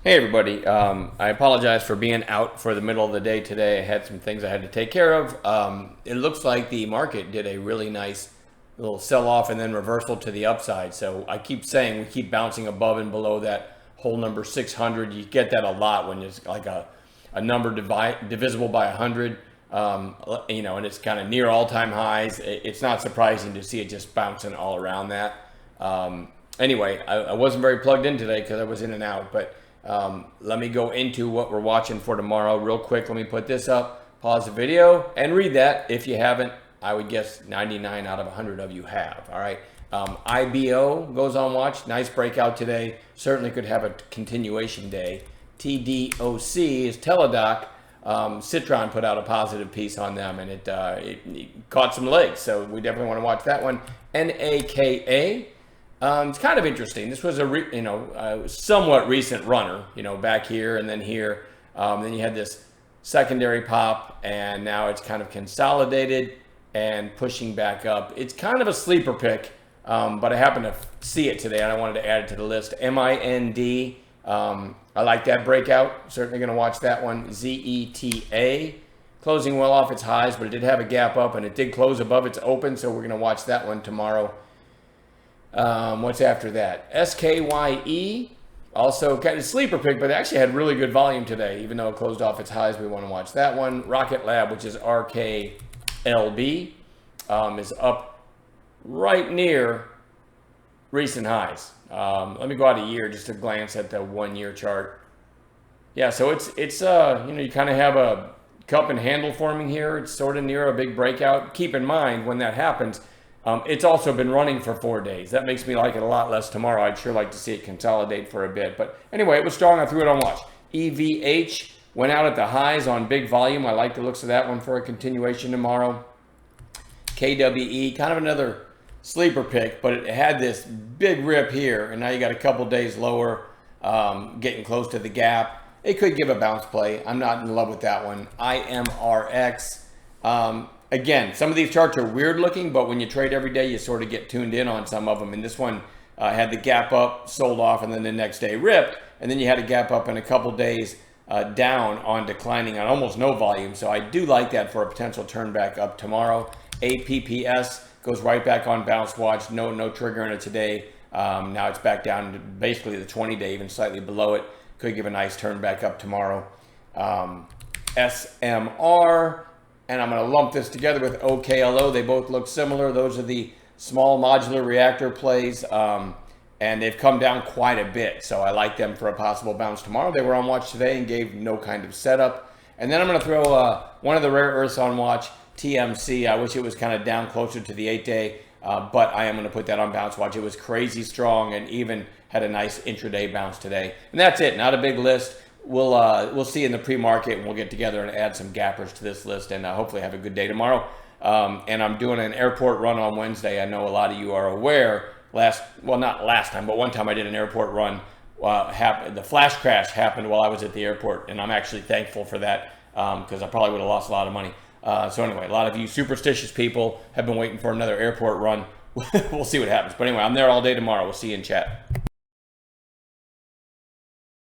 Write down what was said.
Hey everybody, I apologize for being out for the middle of the day today. I had some things I had to take care of. It looks like the market did a really nice little sell-off and then reversal to the upside. So I keep saying we keep bouncing above and below that whole number 600. You get that a lot when it's like a number divisible by 100, and it's kind of near all-time highs. It's not surprising to see it just bouncing all around that. Anyway, I wasn't very plugged in today because I was in and out, but let me go into what we're watching for tomorrow real quick. Let me put this up, pause the video, and read that. If you haven't, I would guess 99 out of 100 of you have. All right. IBO goes on watch. Nice breakout today. Certainly could have a continuation day. TDOC is Teladoc. Citron put out a positive piece on them, and it caught some legs. So we definitely want to watch that one. NAKA. It's kind of interesting. This was a somewhat recent runner, back here and then here. Then you had this secondary pop, and now it's kind of consolidated and pushing back up. It's kind of a sleeper pick, but I happened to see it today, and I wanted to add it to the list. MIND. I like that breakout. Certainly going to watch that one. ZETA. Closing well off its highs, but it did have a gap up, and it did close above its open, so we're going to watch that one tomorrow. What's after that? SKYE, also kind of sleeper pick, but it actually had really good volume today, even though it closed off its highs. We want to watch that one. Rocket Lab, which is RKLB, is up right near recent highs. Let me go out a year just to glance at the 1 year chart. Yeah, so it's you kind of have a cup and handle forming here. It's sort of near a big breakout. Keep in mind when that happens, it's also been running for 4 days. That makes me like it a lot less tomorrow. I'd sure like to see it consolidate for a bit. But anyway, it was strong. I threw it on watch. EVH went out at the highs on big volume. I like the looks of that one for a continuation tomorrow. KWE, kind of another sleeper pick, but it had this big rip here, and now you got a couple days lower, getting close to the gap. It could give a bounce play. I'm not in love with that one. IMRX. Again, some of these charts are weird looking, but when you trade every day, you sort of get tuned in on some of them. And this one had the gap up, sold off, and then the next day ripped. And then you had a gap up and a couple days down on declining on almost no volume. So I do like that for a potential turn back up tomorrow. APPS goes right back on bounce watch. No trigger in it today. Now it's back down to basically the 20-day, even slightly below it. Could give a nice turn back up tomorrow. SMR. And I'm going to lump this together with OKLO. They both look similar. Those are the small modular reactor plays. And they've come down quite a bit. So I like them for a possible bounce tomorrow. They were on watch today and gave no kind of setup. And then I'm going to throw one of the rare earths on watch, TMC. I wish it was kind of down closer to the 8-day. But I am going to put that on bounce watch. It was crazy strong and even had a nice intraday bounce today. And that's it. Not a big list. We'll see in the pre-market, and we'll get together and add some gappers to this list, and hopefully have a good day tomorrow. And I'm doing an airport run on Wednesday. I know a lot of you are aware. Not last time, but one time I did an airport run. The flash crash happened while I was at the airport, and I'm actually thankful for that because I probably would have lost a lot of money. So anyway, a lot of you superstitious people have been waiting for another airport run. We'll see what happens. But anyway, I'm there all day tomorrow. We'll see you in chat.